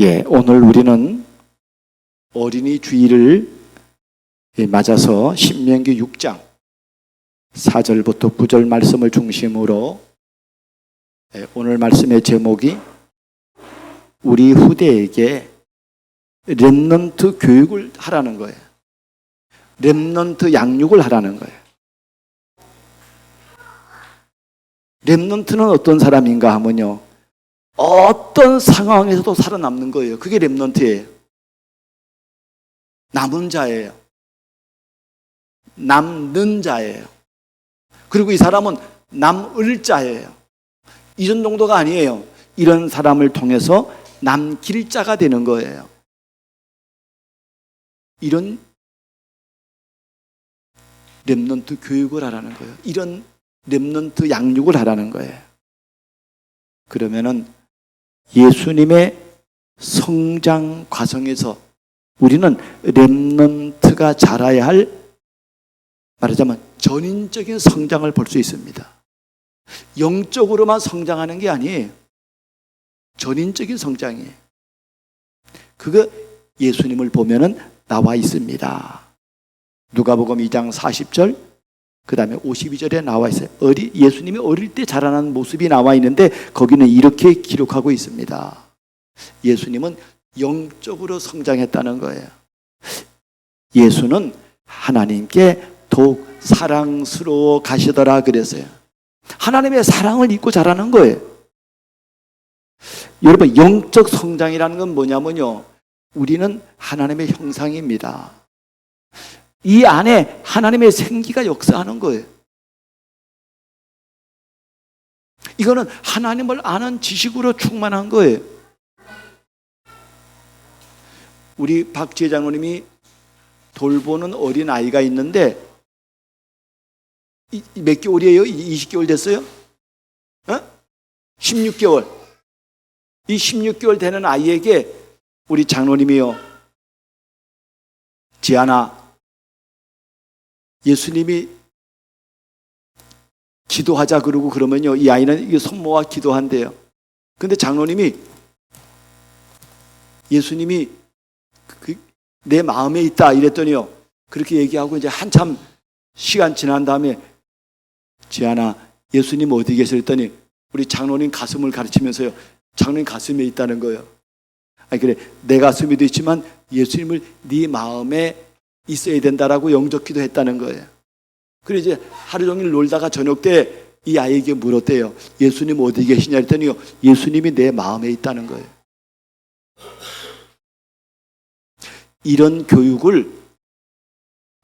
오늘 우리는 어린이 주일을 맞아서 신명기 6장 4절부터 9절 말씀을 중심으로 오늘 말씀의 제목이 우리 후대에게 렘넌트 교육을 하라는 거예요. 렘넌트 양육을 하라는 거예요. 렘넌트는 어떤 사람인가 하면요, 어떤 상황에서도 살아남는 거예요. 그게 렘넌트예요. 남은 자예요. 남는 자예요. 그리고 이 사람은 남을 자예요. 이전 정도가 아니에요. 이런 사람을 통해서 남길 자가 되는 거예요. 이런 렘넌트 교육을 하라는 거예요. 이런 렘넌트 양육을 하라는 거예요. 그러면은 예수님의 성장 과정에서 우리는 렘넌트가 자라야 할, 말하자면 전인적인 성장을 볼 수 있습니다. 영적으로만 성장하는 게 아니에요. 전인적인 성장이에요. 그거 예수님을 보면은 나와 있습니다. 누가복음 2장 40절, 그 다음에 52절에 나와 있어요. 예수님이 어릴 때 자라난 모습이 나와 있는데 거기는 이렇게 기록하고 있습니다. 예수님은 영적으로 성장했다는 거예요. 예수는 하나님께 더욱 사랑스러워 가시더라 그랬어요. 하나님의 사랑을 입고 자라는 거예요. 여러분, 영적 성장이라는 건 뭐냐면요, 우리는 하나님의 형상입니다. 이 안에 하나님의 생기가 역사하는 거예요. 이거는 하나님을 아는 지식으로 충만한 거예요. 우리 박지혜 장로님이 돌보는 어린 아이가 있는데 몇 개월이에요? 20개월 됐어요? 16개월. 이 16개월 되는 아이에게 우리 장로님이요, 지아나, 예수님이 기도하자 그러고 그러면요, 이 아이는 손 모아 기도한대요. 근데 장로님이 예수님이 내 마음에 있다 이랬더니요, 그렇게 얘기하고 이제 한참 시간 지난 다음에 지아나, 예수님 어디 계세요? 했더니 우리 장로님 가슴을 가르치면서요, 장로님 가슴에 있다는 거예요. 아니, 그래, 내 가슴에도 있지만 예수님을 네 마음에 있어야 된다라고 영적 기도했다는 거예요. 그래 이제 하루 종일 놀다가 저녁 때 이 아이에게 물었대요. 예수님 어디 계시냐 했더니요, 예수님이 내 마음에 있다는 거예요. 이런 교육을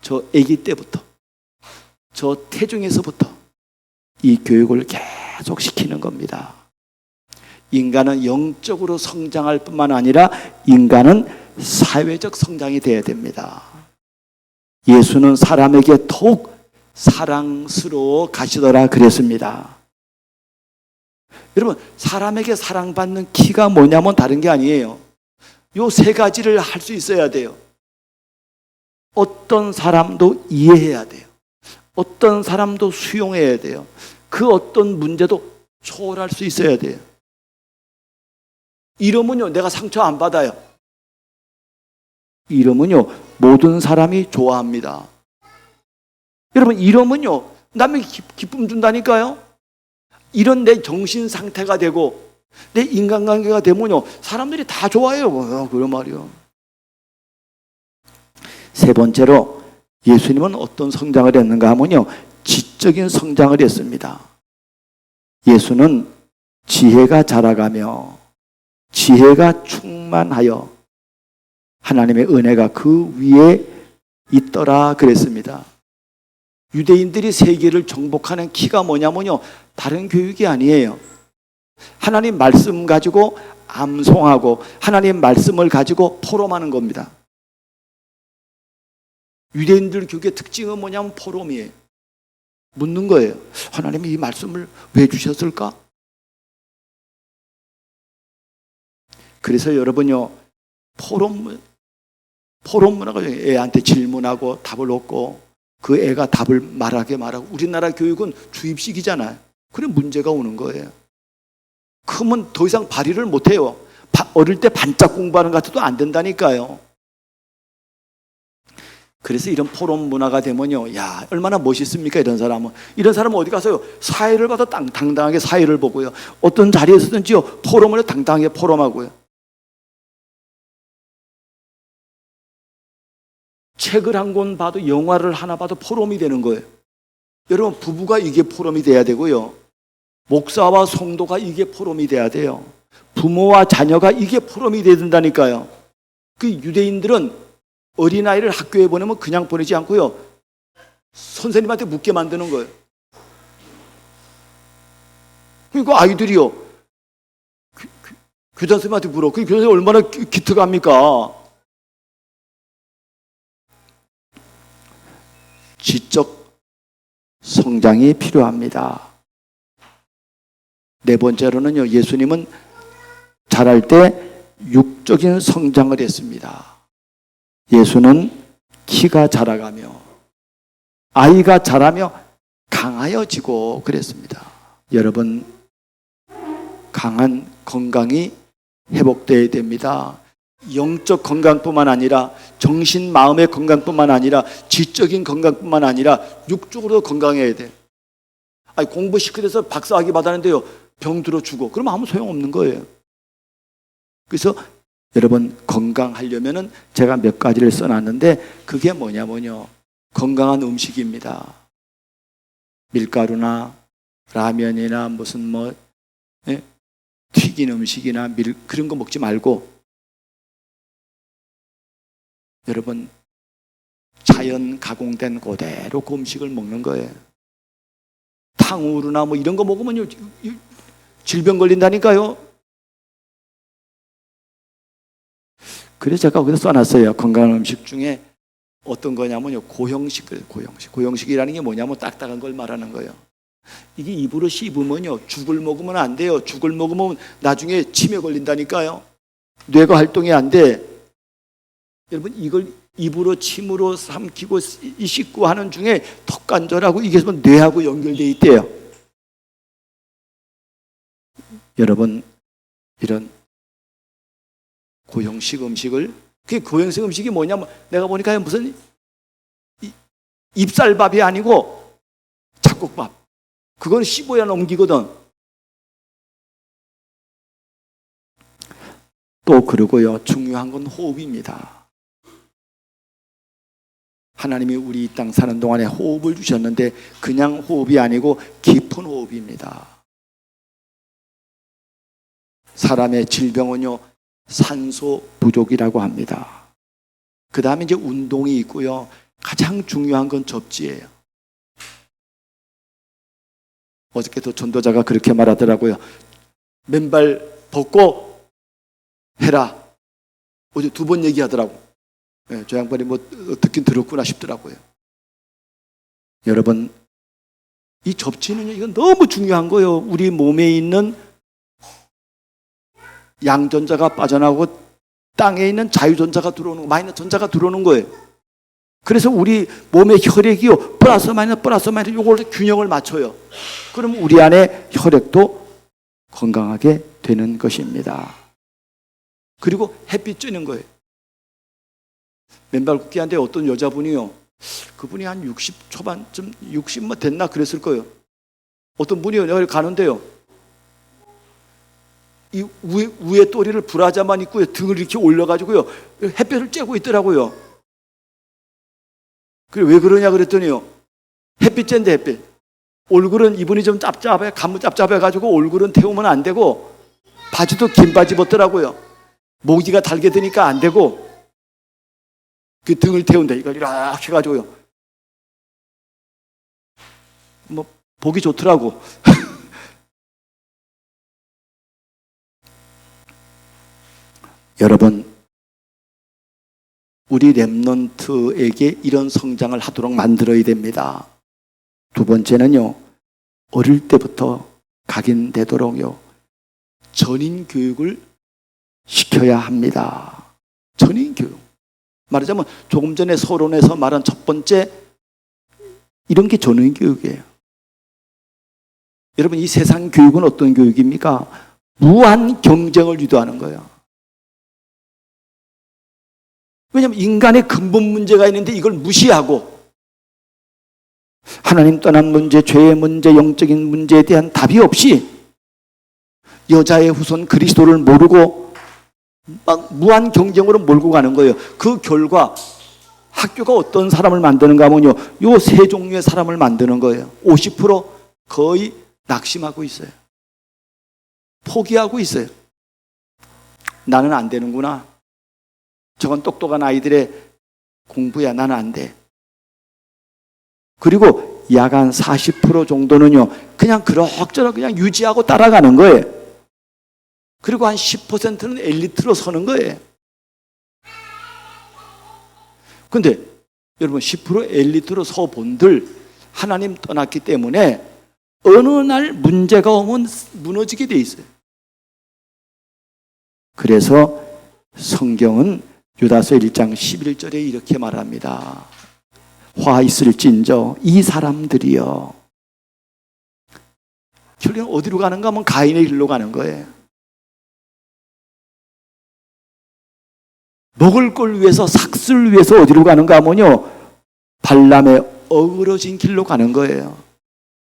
저 아기 때부터, 저 태중에서부터 이 교육을 계속 시키는 겁니다. 인간은 영적으로 성장할 뿐만 아니라 인간은 사회적 성장이 돼야 됩니다. 예수는 사람에게 더욱 사랑스러워 가시더라 그랬습니다. 여러분, 사람에게 사랑받는 키가 뭐냐면 다른 게 아니에요. 요 세 가지를 할 수 있어야 돼요. 어떤 사람도 이해해야 돼요. 어떤 사람도 수용해야 돼요. 그 어떤 문제도 초월할 수 있어야 돼요. 이러면요, 내가 상처 안 받아요. 이러면요, 모든 사람이 좋아합니다. 여러분, 이러면요, 남에게 기쁨 준다니까요. 이런 내 정신 상태가 되고 내 인간관계가 되면요, 사람들이 다 좋아해요. 그런 말이요. 세 번째로 예수님은 어떤 성장을 했는가 하면요, 지적인 성장을 했습니다. 예수는 지혜가 자라가며 지혜가 충만하여 하나님의 은혜가 그 위에 있더라 그랬습니다. 유대인들이 세계를 정복하는 키가 뭐냐면요, 다른 교육이 아니에요. 하나님 말씀 가지고 암송하고 하나님 말씀을 가지고 포럼하는 겁니다. 유대인들 교육의 특징은 뭐냐면 포럼이에요. 묻는 거예요. 하나님이 이 말씀을 왜 주셨을까? 그래서 여러분요, 포럼 문화가 애한테 질문하고 답을 얻고 그 애가 답을 말하고, 우리나라 교육은 주입식이잖아요. 그래 문제가 오는 거예요. 크면 더 이상 발휘를 못해요. 어릴 때 반짝 공부하는 것 같아도 안 된다니까요. 그래서 이런 포럼 문화가 되면요, 야, 얼마나 멋있습니까? 이런 사람은 어디 가서요, 사회를 봐도 당당하게 사회를 보고요, 어떤 자리에서든지요, 포럼을 당당하게 포럼하고요, 책을 한 권 봐도, 영화를 하나 봐도 포럼이 되는 거예요. 여러분, 부부가 이게 포럼이 돼야 되고요, 목사와 성도가 이게 포럼이 돼야 돼요. 부모와 자녀가 이게 포럼이 돼야 된다니까요. 그 유대인들은 어린아이를 학교에 보내면 그냥 보내지 않고요, 선생님한테 묻게 만드는 거예요. 그러니까 아이들이요, 교장 선생님한테 물어. 그 교장 선생님 얼마나 기특합니까? 지적 성장이 필요합니다. 네 번째로는요, 예수님은 자랄 때 육적인 성장을 했습니다. 예수는 키가 자라가며 아이가 자라며 강하여지고 그랬습니다. 여러분, 강한 건강이 회복되어야 됩니다. 영적 건강뿐만 아니라 정신, 마음의 건강뿐만 아니라 지적인 건강뿐만 아니라 육적으로도 건강해야 돼. 아니, 공부 시켜서 박사학위 받았는데요, 병 들어 죽어. 그러면 아무 소용없는 거예요. 그래서 여러분, 건강하려면은 제가 몇 가지를 써놨는데, 그게 뭐냐면요, 건강한 음식입니다. 밀가루나 라면이나 무슨 튀긴 음식이나 그런 거 먹지 말고, 여러분, 자연 가공된 그대로 그 음식을 먹는 거예요. 탕후루나 이런 거 먹으면요, 질병 걸린다니까요. 그래서 제가 거기서 써놨어요. 건강한 음식 중에 어떤 거냐면요, 고형식이라는 게 뭐냐면 딱딱한 걸 말하는 거예요. 이게 입으로 씹으면요, 죽을 먹으면 안 돼요. 죽을 먹으면 나중에 치매 걸린다니까요. 뇌가 활동이 안 돼. 여러분, 이걸 입으로 침으로 삼키고 씻고 하는 중에 턱관절하고 이게 뇌하고 연결돼 있대요. 여러분, 이런 고형식 음식을, 그 고형식 음식이 뭐냐면 내가 보니까 무슨 입쌀밥이 아니고 잡곡밥. 그건 씹어야 넘기거든. 또 그러고요, 중요한 건 호흡입니다. 하나님이 우리 이 땅 사는 동안에 호흡을 주셨는데 그냥 호흡이 아니고 깊은 호흡입니다. 사람의 질병은요, 산소 부족이라고 합니다. 그 다음에 이제 운동이 있고요, 가장 중요한 건 접지예요. 어저께도 전도자가 그렇게 말하더라고요. 맨발 벗고 해라. 어제 2번 얘기하더라고. 네, 저 양반이 듣긴 들었구나 싶더라고요. 여러분, 이 접지는요, 이건 너무 중요한 거예요. 우리 몸에 있는 양전자가 빠져나오고 땅에 있는 자유전자가 들어오는 거, 마이너스 전자가 들어오는 거예요. 그래서 우리 몸의 혈액이요, 플러스 마이너스 요걸 균형을 맞춰요. 그럼 우리 안에 혈액도 건강하게 되는 것입니다. 그리고 햇빛 쬐는 거예요. 맨발 걷기 한데 어떤 여자분이요, 그분이 한 60 초반쯤, 60 됐나 그랬을 거예요. 어떤 분이요, 내가 가는데요, 이 위에 또리를 브라자만 입고 등을 이렇게 올려가지고요, 햇볕을 쬐고 있더라고요. 그래, 왜 그러냐 그랬더니요, 햇빛 쬐는데 햇빛. 얼굴은 이분이 좀 짭짭해, 간무 짭짭해가지고 얼굴은 태우면 안 되고, 바지도 긴 바지 벗더라고요. 모기가 달게 되니까 안 되고, 그 등을 태운다. 이걸 이렇게 해가지고요. 보기 좋더라고. 여러분, 우리 렘넌트에게 이런 성장을 하도록 만들어야 됩니다. 2번째는요, 어릴 때부터 각인되도록요, 전인 교육을 시켜야 합니다. 전인 교육. 말하자면 조금 전에 서론에서 말한 첫 번째, 이런 게 전인 교육이에요. 여러분, 이 세상 교육은 어떤 교육입니까? 무한 경쟁을 유도하는 거예요. 뭐냐면 인간의 근본 문제가 있는데 이걸 무시하고 하나님 떠난 문제, 죄의 문제, 영적인 문제에 대한 답이 없이 여자의 후손 그리스도를 모르고 막 무한 경쟁으로 몰고 가는 거예요. 그 결과 학교가 어떤 사람을 만드는가 하면요, 요 세 종류의 사람을 만드는 거예요. 50% 거의 낙심하고 있어요. 포기하고 있어요. 나는 안 되는구나. 저건 똑똑한 아이들의 공부야. 나는 안 돼. 그리고 약 한 40% 정도는요, 그냥 그럭저럭 그냥 유지하고 따라가는 거예요. 그리고 한 10%는 엘리트로 서는 거예요. 근데 여러분 10% 엘리트로 서본들 하나님 떠났기 때문에 어느 날 문제가 오면 무너지게 돼 있어요. 그래서 성경은 유다서 1장 11절에 이렇게 말합니다. 화 있을진저 이 사람들이여. 결국은 어디로 가는가 하면 가인의 길로 가는 거예요. 먹을 걸 위해서, 삭슬 위해서 어디로 가는가 하면요, 발람의 어그러진 길로 가는 거예요.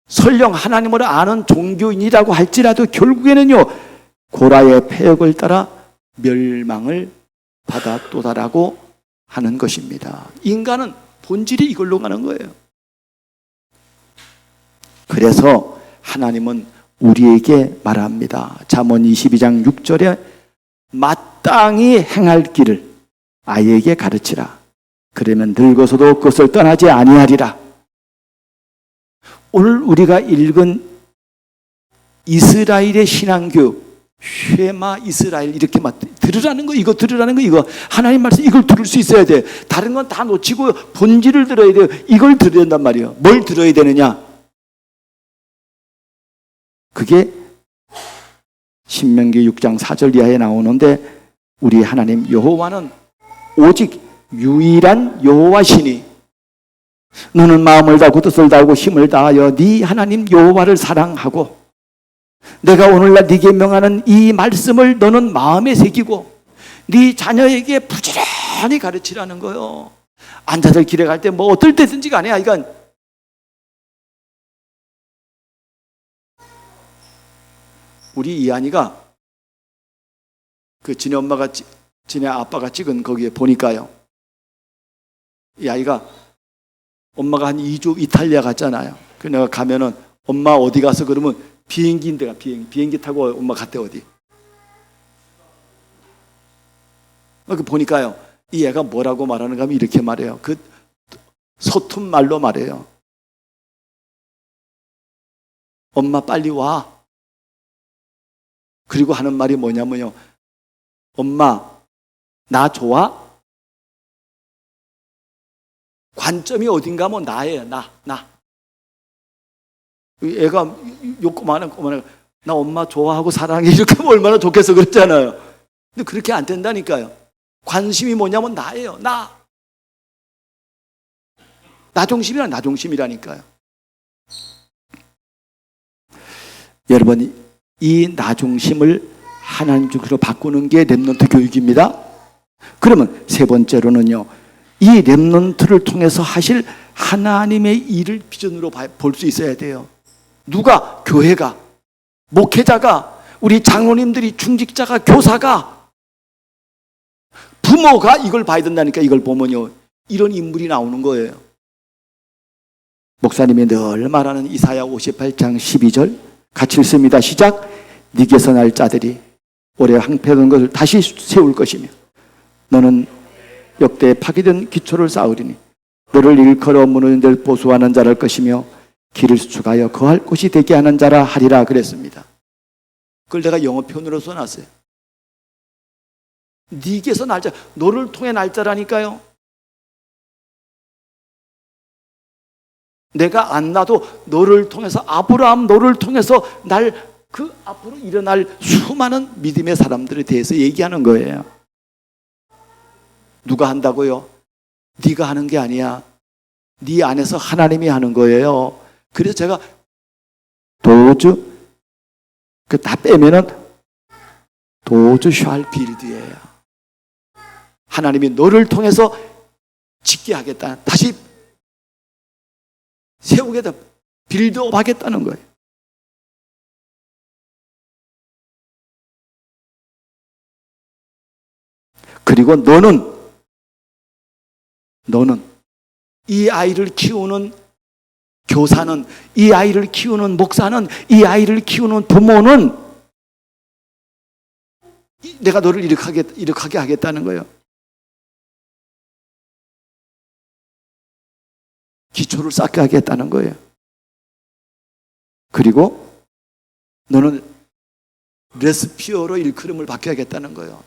설령 하나님을 아는 종교인이라고 할지라도 결국에는요, 고라의 폐역을 따라 멸망을 받았도다라고 하는 것입니다. 인간은 본질이 이걸로 가는 거예요. 그래서 하나님은 우리에게 말합니다. 잠언 22장 6절에 마땅히 행할 길을 아이에게 가르치라. 그러면 늙어서도 그것을 떠나지 아니하리라. 오늘 우리가 읽은 이스라엘의 신앙교육, 쉐마 이스라엘 이렇게 들으라는 거, 이거 들으라는 거, 이거 하나님 말씀 이걸 들을 수 있어야 돼. 다른 건 다 놓치고 본질을 들어야 돼요. 이걸 들어야 된단 말이에요. 뭘 들어야 되느냐? 그게 신명기 6장 4절 이하에 나오는데, 우리 하나님 여호와는 오직 유일한 여호와시니 너는 마음을 다하고 뜻을 다하고 힘을 다하여 네 하나님 여호와를 사랑하고 내가 오늘날 네게 명하는 이 말씀을 너는 마음에 새기고 네 자녀에게 부지런히 가르치라는 거요. 앉아서 길에 갈 때 뭐 어떨 때든지 간에 이건 우리 이한이가 그 지네 엄마가 지네 아빠가 찍은 거기에 보니까요, 이 아이가 엄마가 한 2주 이탈리아 갔잖아요. 그 내가 가면은 엄마 어디 가서 그러면 비행기인데가 비행기 타고 엄마 갔대 어디. 그 보니까요, 이 애가 뭐라고 말하는가 하면 이렇게 말해요. 그 서툰 말로 말해요. 엄마 빨리 와. 그리고 하는 말이 뭐냐면요, 엄마 나 좋아? 관점이 어딘가 하면 나예요. 나. 애가 요꼬마한 나 엄마 좋아하고 사랑해 이렇게 하면 얼마나 좋겠어 그랬잖아요. 근데 그렇게 안 된다니까요. 관심이 뭐냐면 나예요. 나 중심이라니까요. 여러분, 이 나 중심을 하나님 중심으로 바꾸는 게 렘넌트 교육입니다. 그러면 세 번째로는요, 이 렘넌트를 통해서 하실 하나님의 일을 비전으로 볼 수 있어야 돼요. 누가? 교회가, 목회자가, 우리 장로님들이, 중직자가, 교사가, 부모가 이걸 봐야 된다니까. 이걸 보면요, 이런 인물이 나오는 거예요. 목사님이 늘 말하는 이사야 58장 12절 같이 읽습니다. 시작. 네게서 날 자들이 오래 황폐하던 것을 다시 세울 것이며 너는 역대 파괴된 기초를 쌓으리니 너를 일컬어 무너진 데를 보수하는 자랄 것이며 길을 수축하여 거할 곳이 되게 하는 자라 하리라 그랬습니다. 그걸 내가 영어 표현으로 써놨어요. 네게서 날짜, 너를 통해 날짜라니까요. 내가 안 나도 너를 통해서, 아브라함 너를 통해서 날 그 앞으로 일어날 수많은 믿음의 사람들에 대해서 얘기하는 거예요. 누가 한다고요? 네가 하는 게 아니야. 네 안에서 하나님이 하는 거예요. 그래서 제가 도주 그 다 빼면은 도주 샬 빌드예요. 하나님이 너를 통해서 짓게 하겠다. 다시 세우겠다. 빌드업 하겠다는 거예요. 그리고 너는 이 아이를 키우는 교사는, 이 아이를 키우는 목사는, 이 아이를 키우는 부모는 내가 너를 이렇게 하겠다는 거예요. 기초를 쌓게 하겠다는 거예요. 그리고 너는 레스피어로 일컬음을 받게 하겠다는 거예요.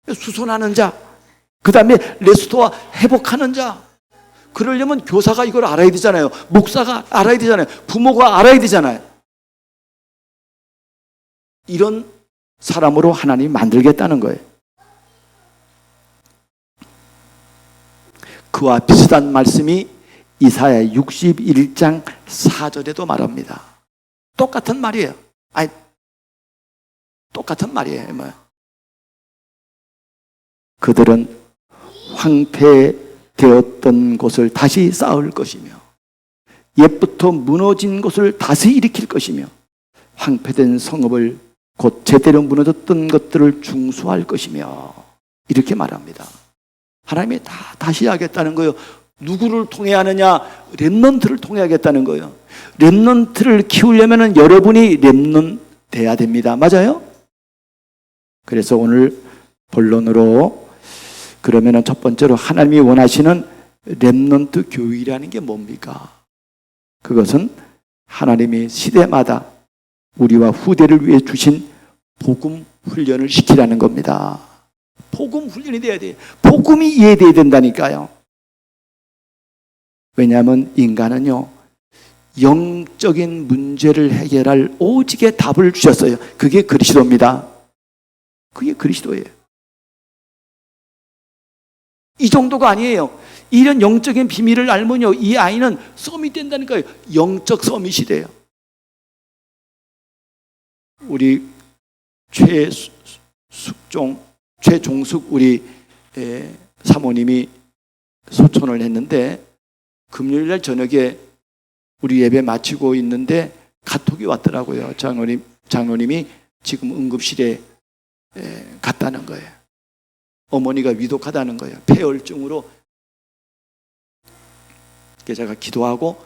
수선하는 자, 그 다음에 레스토어 회복하는 자. 그러려면 교사가 이걸 알아야 되잖아요. 목사가 알아야 되잖아요. 부모가 알아야 되잖아요. 이런 사람으로 하나님이 만들겠다는 거예요. 그와 비슷한 말씀이 이사야 61장 4절에도 말합니다. 똑같은 말이에요. 아니, 똑같은 말이에요. 뭐예요? 그들은 황폐되었던 곳을 다시 쌓을 것이며 옛부터 무너진 곳을 다시 일으킬 것이며 황폐된 성읍을 곧 제대로 무너졌던 것들을 중수할 것이며 이렇게 말합니다. 하나님이 다시 하겠다는 거예요. 누구를 통해 하느냐? 렘넌트를 통해 하겠다는 거예요. 렘넌트를 키우려면 여러분이 렘넌트 돼야 됩니다. 맞아요? 그래서 오늘 본론으로 그러면 첫 번째로 하나님이 원하시는 렘넌트 교육이라는 게 뭡니까? 그것은 하나님이 시대마다 우리와 후대를 위해 주신 복음 훈련을 시키라는 겁니다. 복음 훈련이 돼야 돼요. 복음이 이해돼야 된다니까요. 왜냐하면 인간은요, 영적인 문제를 해결할 오직의 답을 주셨어요. 그게 그리스도입니다. 그게 그리스도예요. 이 정도가 아니에요. 이런 영적인 비밀을 알면요, 이 아이는 서밋 된다니까요. 영적 서밋이 돼요. 우리 최종숙 우리 사모님이 소천을 했는데 금요일날 저녁에 우리 예배 마치고 있는데 카톡이 왔더라고요. 장로님이 지금 응급실에 갔다는 거예요. 어머니가 위독하다는 거예요. 폐혈증으로. 그래서 제가 기도하고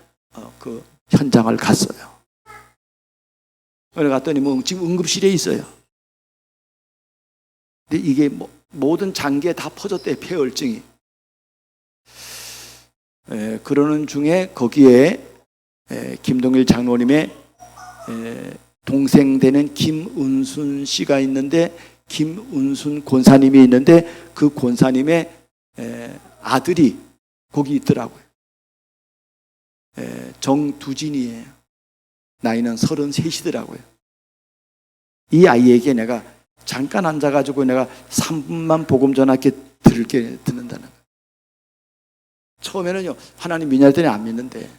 그 현장을 갔어요. 그래 갔더니 지금 응급실에 있어요. 근데 이게 모든 장기에 다 퍼졌대요. 폐혈증이. 그러는 중에 거기에 김동일 장로님의 동생 되는 김은순 씨가 있는데, 김은순 권사님이 있는데 그 권사님의 아들이 거기 있더라고요. 정두진이에요. 나이는 33이더라고요. 이 아이에게 내가 잠깐 앉아가지고 내가 3분만 복음 전할게 듣는다는 거예요. 처음에는요, 하나님 믿냐 했더니 안 믿는데,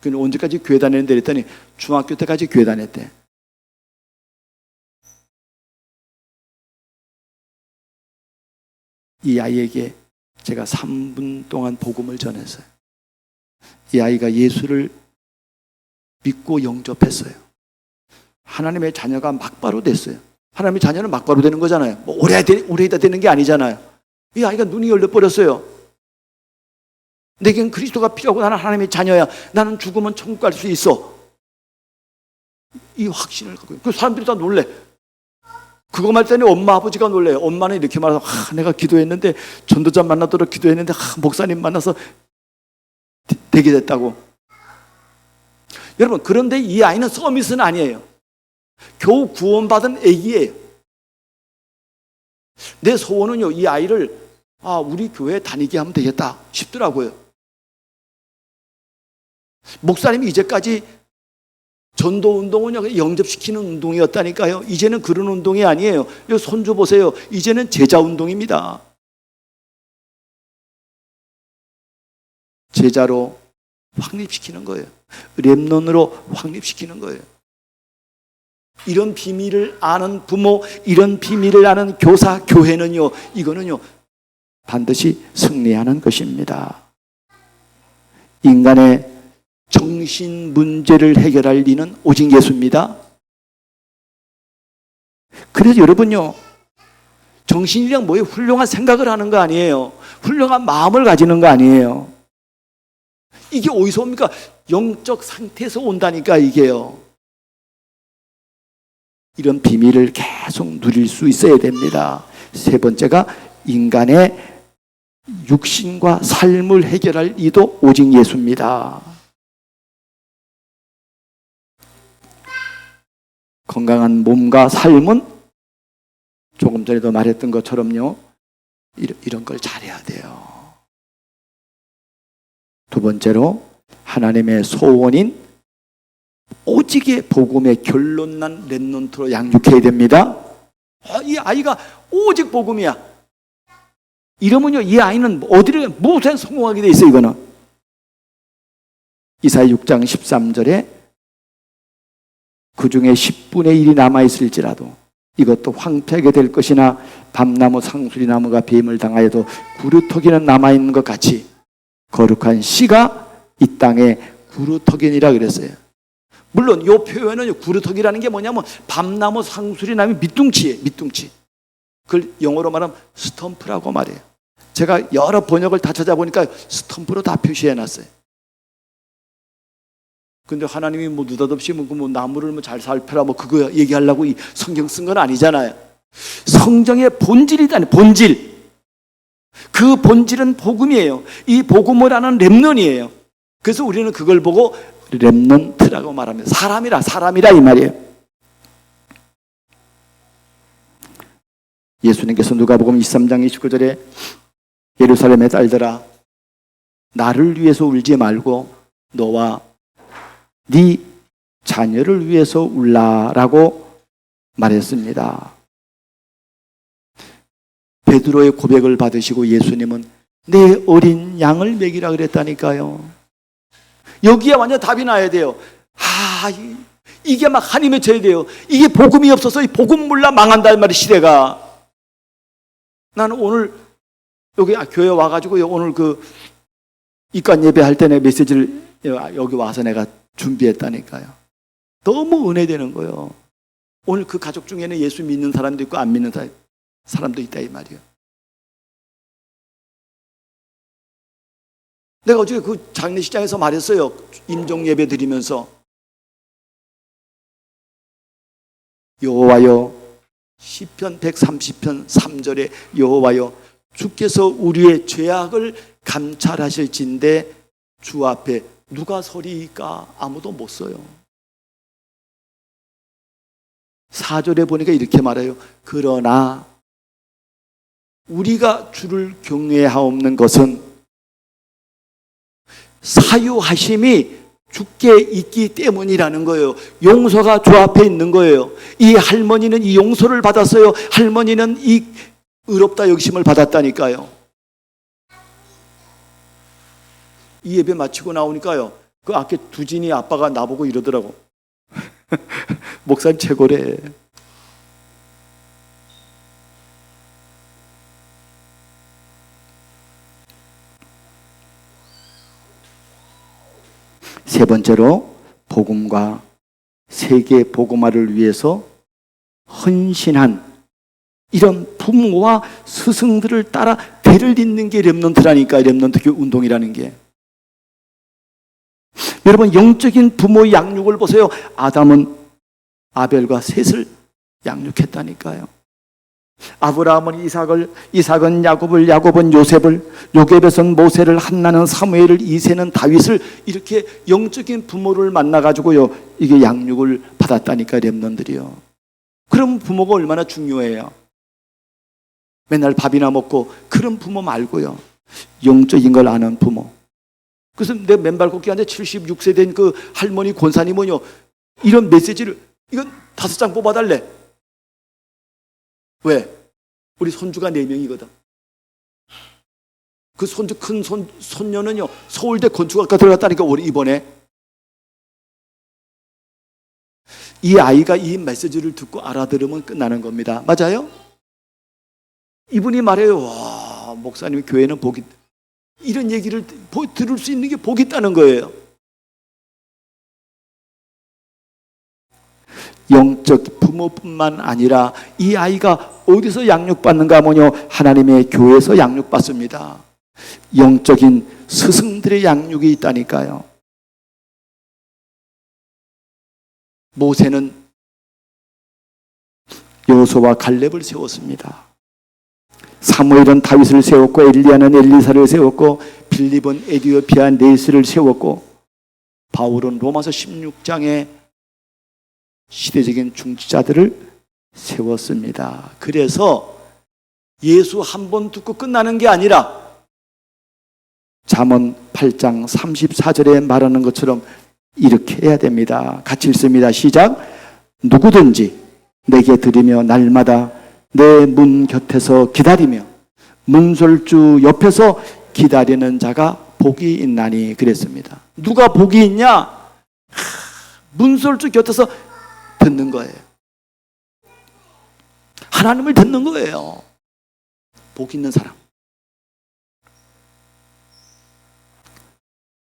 그는 언제까지 교회 다니는데 그랬더니 중학교 때까지 교회 다녔대. 이 아이에게 제가 3분 동안 복음을 전했어요. 이 아이가 예수를 믿고 영접했어요. 하나님의 자녀가 막바로 됐어요. 하나님의 자녀는 막바로 되는 거잖아요. 오래 있다 되는 게 아니잖아요. 이 아이가 눈이 열려버렸어요. 내겐 그리스도가 필요하고 나는 하나님의 자녀야. 나는 죽으면 천국 갈 수 있어. 이 확신을 갖고. 그 사람들이 다 놀래. 그거 말 때는 엄마 아버지가 놀래요. 엄마는 이렇게 말해서 내가 기도했는데, 전도자 만나도록 기도했는데 목사님 만나서 되게 됐다고. 여러분, 그런데 이 아이는 서밋은 아니에요. 겨우 구원받은 애기예요. 내 소원은요, 이 아이를 우리 교회에 다니게 하면 되겠다 싶더라고요. 목사님이 이제까지 전도 운동은 영접시키는 운동이었다니까요. 이제는 그런 운동이 아니에요. 여기 손주 보세요. 이제는 제자 운동입니다. 제자로 확립시키는 거예요. 렘넌으로 확립시키는 거예요. 이런 비밀을 아는 부모, 이런 비밀을 아는 교사, 교회는요, 이거는요, 반드시 승리하는 것입니다. 인간의 정신 문제를 해결할 리는 오직 예수입니다. 그래서 여러분요, 정신이란 뭐예요? 훌륭한 생각을 하는 거 아니에요. 훌륭한 마음을 가지는 거 아니에요. 이게 어디서 옵니까? 영적 상태에서 온다니까, 이게요. 이런 비밀을 계속 누릴 수 있어야 됩니다. 세 번째가 인간의 육신과 삶을 해결할 이도 오직 예수입니다. 건강한 몸과 삶은 조금 전에도 말했던 것처럼요, 이런 걸 잘해야 돼요. 두 번째로 하나님의 소원인 오직의 복음의 결론난 렘넌트로 양육해야 됩니다. 이 아이가 오직 복음이야. 이러면요, 이 아이는 어디를 무엇에 성공하게 돼 있어. 이거는 이사야 6장 13절에 그 중에 10분의 1이 남아있을지라도 이것도 황폐하게 될 것이나 밤나무 상수리나무가 뱀을 당하여도 구루터기는 남아있는 것 같이 거룩한 씨가 이 땅에 구루터기니라 그랬어요. 물론 이 표현은 구루터기라는 게 뭐냐면 밤나무 상수리나무 밑둥치예요. 밑둥치. 그걸 영어로 말하면 스텀프라고 말해요. 제가 여러 번역을 다 찾아보니까 스텀프로 다 표시해놨어요. 근데 하나님이 뭐 느닷없이 뭐 나무를 뭐 잘 살펴라 뭐 그거 얘기하려고 이 성경 쓴 건 아니잖아요. 성경의 본질이다. 본질. 그 본질은 복음이에요. 이 복음을 아는 렘넌이에요. 그래서 우리는 그걸 보고 렘넌트라고 말합니다. 사람이라 이 말이에요. 예수님께서 누가복음 23장 29절에 예루살렘의 딸들아 나를 위해서 울지 말고 너와 네 자녀를 위해서 울라라고 말했습니다. 베드로의 고백을 받으시고 예수님은 내 어린 양을 먹이라 그랬다니까요. 여기에 완전 답이 나야 돼요. 이게 막 한이 맺혀야 돼요. 이게 복음이 없어서 이 복음 몰라 망한다 이 말이에요. 시대가. 나는 오늘 여기 교회 와가지고 오늘 그 입관 예배할 때 내 메시지를 여기 와서 내가 준비했다니까요. 너무 은혜되는 거예요. 오늘 그 가족 중에는 예수 믿는 사람도 있고 안 믿는 사람도 있다 이 말이에요. 내가 어저께 그 장례식장에서 말했어요. 임종 예배 드리면서 여호와여 시편 130편 3절에 여호와여 주께서 우리의 죄악을 감찰하실진데 주 앞에 누가 서리이까? 아무도 못 서요. 4절에 보니까 이렇게 말해요. 그러나 우리가 주를 경외하옵는 것은 사유하심이 주께 있기 때문이라는 거예요. 용서가 주 앞에 있는 거예요. 이 할머니는 이 용서를 받았어요. 할머니는 이 의롭다 여기심을 받았다니까요. 이 예배 마치고 나오니까요, 그 앞에 두진이 아빠가 나보고 이러더라고. 목사님 최고래. 세 번째로 복음과 세계 복음화를 위해서 헌신한 이런 부모와 스승들을 따라 대를 잇는 게 렘넌트라니까. 렘넌트 운동이라는 게. 여러분 영적인 부모의 양육을 보세요. 아담은 아벨과 셋을 양육했다니까요. 아브라함은 이삭을, 이삭은 야곱을, 야곱은 요셉을, 요셉에선 모세를, 한나는 사무엘을, 이새는 다윗을 이렇게 영적인 부모를 만나가지고요 이게 양육을 받았다니까 렘넌트들이요. 그럼 부모가 얼마나 중요해요. 맨날 밥이나 먹고 그런 부모 말고요 영적인 걸 아는 부모. 그래서 내 맨발 걷기 한데 76세 된 그 할머니 권사님은요 이런 메시지를 이건 5장 뽑아달래. 왜? 우리 손주가 4명이거든. 그 손주 큰 손녀는요 서울대 건축학과 들어갔다니까. 우리 이번에 이 아이가 이 메시지를 듣고 알아들으면 끝나는 겁니다. 맞아요? 이분이 말해요. 와, 목사님 교회는 복이, 이런 얘기를 들을 수 있는 게 복이 있다는 거예요. 영적 부모뿐만 아니라 이 아이가 어디서 양육받는가 하면요, 하나님의 교회에서 양육받습니다. 영적인 스승들의 양육이 있다니까요. 모세는 여호수아와 갈렙을 세웠습니다. 사무엘은 다윗을 세웠고, 엘리야는 엘리사를 세웠고, 빌립은 에디오피아 네스를 세웠고, 바울은 로마서 16장에 시대적인 중지자들을 세웠습니다. 그래서 예수 한 번 듣고 끝나는 게 아니라 잠언 8장 34절에 말하는 것처럼 이렇게 해야 됩니다. 같이 읽습니다. 시작. 누구든지 내게 들으며 날마다 내 문 곁에서 기다리며 문설주 옆에서 기다리는 자가 복이 있나니 그랬습니다. 누가 복이 있냐? 문설주 곁에서 듣는 거예요. 하나님을 듣는 거예요. 복 있는 사람.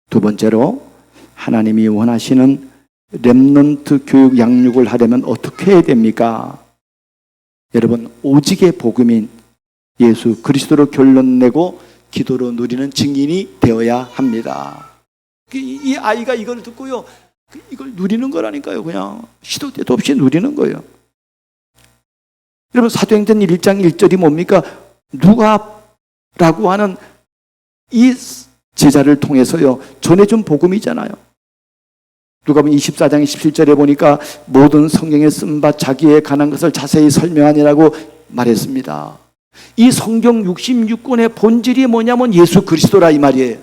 두 번째로, 하나님이 원하시는 렘넌트 교육 양육을 하려면 어떻게 해야 됩니까? 여러분, 오직의 복음인 예수 그리스도로 결론 내고 기도로 누리는 증인이 되어야 합니다. 이 아이가 이걸 듣고요, 이걸 누리는 거라니까요. 그냥 시도 때도 없이 누리는 거예요. 여러분, 사도행전 1장 1절이 뭡니까? 누가라고 하는 이 제자를 통해서요 전해준 복음이잖아요. 누가복음 24장 17절에 보니까 모든 성경에 쓴 바 자기에 관한 것을 자세히 설명하니라고 말했습니다. 이 성경 66권의 본질이 뭐냐면 예수 그리스도라 이 말이에요.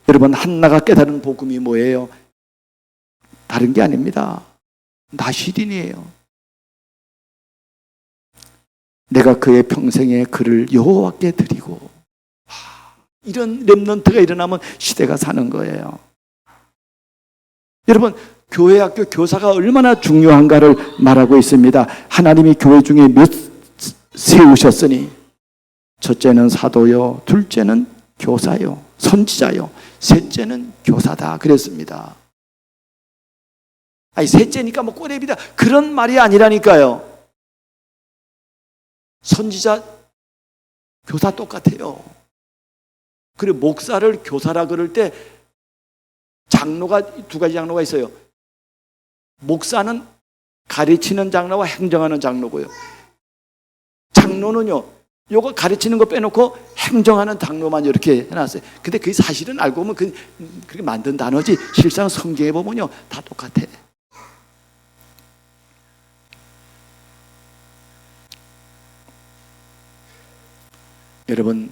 여러분, 한나가 깨달은 복음이 뭐예요? 다른 게 아닙니다. 나시린이에요. 내가 그의 평생에 그를 여호와께 드리고, 이런 렘넌트가 일어나면 시대가 사는 거예요. 여러분, 교회 학교 교사가 얼마나 중요한가를 말하고 있습니다. 하나님이 교회 중에 몇 세우셨으니 첫째는 사도요, 둘째는 교사요, 선지자요, 셋째는 교사다 그랬습니다. 아니, 셋째니까 뭐 꼬레비다 그런 말이 아니라니까요. 선지자, 교사 똑같아요. 그리고 목사를 교사라 그럴 때 장로가 두 가지 장로가 있어요. 목사는 가르치는 장로와 행정하는 장로고요. 장로는요, 요거 가르치는 거 빼놓고 행정하는 장로만 이렇게 해놨어요. 근데 그게 사실은 알고 보면 그렇게 만든 단어지 실상 성경에 보면요 다 똑같아. 여러분,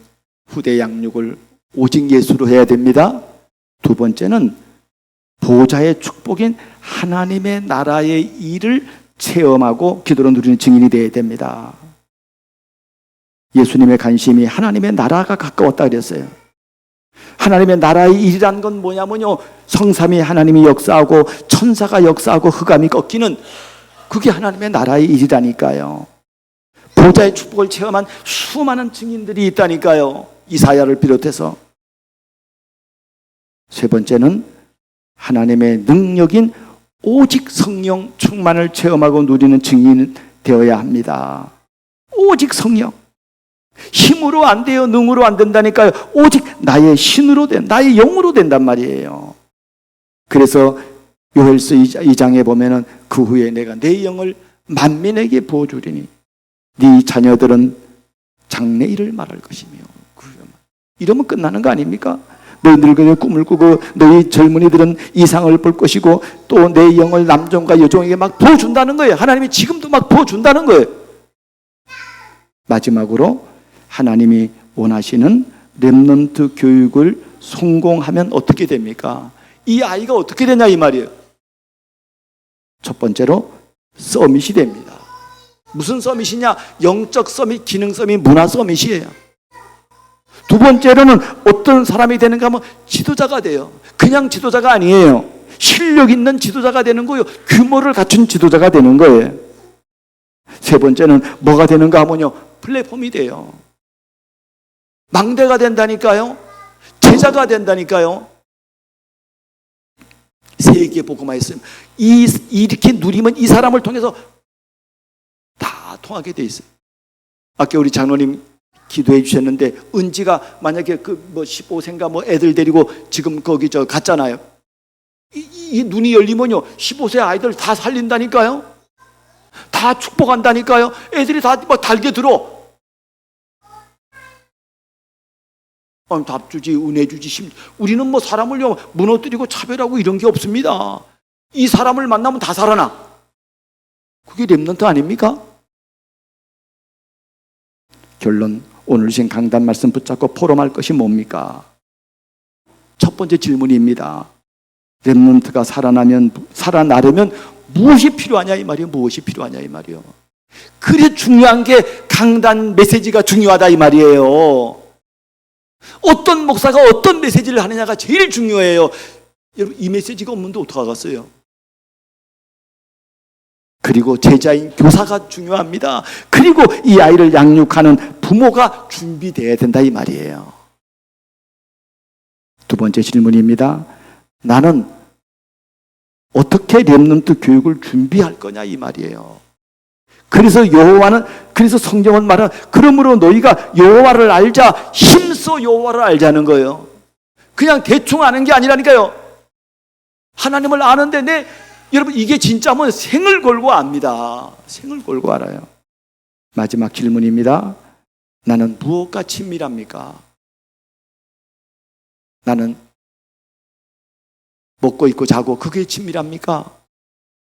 후대 양육을 오직 예수로 해야 됩니다. 두 번째는 보좌의 축복인 하나님의 나라의 일을 체험하고 기도로 누리는 증인이 되어야 됩니다. 예수님의 관심이 하나님의 나라가 가까웠다 그랬어요. 하나님의 나라의 일이란 건 뭐냐면요, 성삼위 하나님이 역사하고 천사가 역사하고 흑암이 꺾이는, 그게 하나님의 나라의 일이라니까요. 보좌의 축복을 체험한 수많은 증인들이 있다니까요. 이사야를 비롯해서. 세 번째는 하나님의 능력인 오직 성령 충만을 체험하고 누리는 증인이 되어야 합니다. 오직 성령. 힘으로 안 돼요. 능으로 안 된다니까요. 오직 나의 신으로 나의 영으로 된단 말이에요. 그래서 요엘서 2장에 보면은 그 후에 내가 내 영을 만민에게 부어주리니 네 자녀들은 장래일을 말할 것이며. 이러면 끝나는 거 아닙니까? 너희 늙은이는 꿈을 꾸고 너희 젊은이들은 이상을 볼 것이고 또 내 영을 남종과 여종에게 막 부어준다는 거예요. 하나님이 지금도 막 부어준다는 거예요. 마지막으로 하나님이 원하시는 렘넌트 교육을 성공하면 어떻게 됩니까? 이 아이가 어떻게 되냐 이 말이에요. 첫 번째로 서밋이 됩니다. 무슨 서밋이냐? 영적 서밋, 기능 서밋, 문화 서밋이에요. 두 번째로는 어떤 사람이 되는가 하면 지도자가 돼요. 그냥 지도자가 아니에요. 실력 있는 지도자가 되는 거예요. 규모를 갖춘 지도자가 되는 거예요. 세 번째는 뭐가 되는가 하면요, 플랫폼이 돼요. 망대가 된다니까요. 제자가 된다니까요. 세계 복음화 있으면 이렇게 누리면 이 사람을 통해서 다 통하게 돼 있어요. 아까 우리 장로님 기도해 주셨는데, 은지가 만약에 15세인가 애들 데리고 지금 거기 갔잖아요. 이 눈이 열리면요, 15세 아이들 다 살린다니까요. 다 축복한다니까요. 애들이 다 막 달게 들어. 답 주지, 은혜 주지. 우리는 사람을요, 무너뜨리고 차별하고 이런 게 없습니다. 이 사람을 만나면 다 살아나. 그게 렘넌트 아닙니까? 결론, 오늘 주신 강단 말씀 붙잡고 포럼할 것이 뭡니까? 첫 번째 질문입니다. 렘넌트가 살아나려면 무엇이 필요하냐 이 말이에요. 무엇이 필요하냐 이 말이에요. 그래 중요한 게 강단 메시지가 중요하다 이 말이에요. 어떤 목사가 어떤 메시지를 하느냐가 제일 중요해요. 여러분, 이 메시지가 없는데 어떡하겠어요? 그리고 제자인 교사가 중요합니다. 그리고 이 아이를 양육하는 부모가 준비되어야 된다 이 말이에요. 두 번째 질문입니다. 나는 어떻게 렘넌트 교육을 준비할 거냐 이 말이에요. 그래서 성경은 말하는, 그러므로 너희가 여호와를 알자, 힘써 여호와를 알자는 거예요. 그냥 대충 아는 게 아니라니까요. 하나님을 아는데 여러분, 이게 진짜면 생을 걸고 압니다. 생을 걸고 알아요. 마지막 질문입니다. 나는 무엇과 친밀합니까? 나는 먹고 입고 자고 그게 친밀합니까?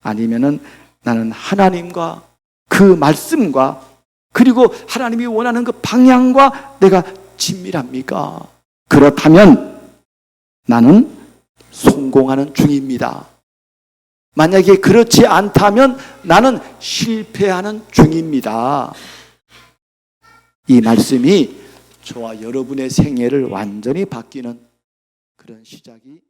아니면은 나는 하나님과 그 말씀과 그리고 하나님이 원하는 그 방향과 내가 친밀합니까? 그렇다면 나는 성공하는 중입니다. 만약에 그렇지 않다면 나는 실패하는 중입니다. 이 말씀이 저와 여러분의 생애를 완전히 바뀌는 그런 시작이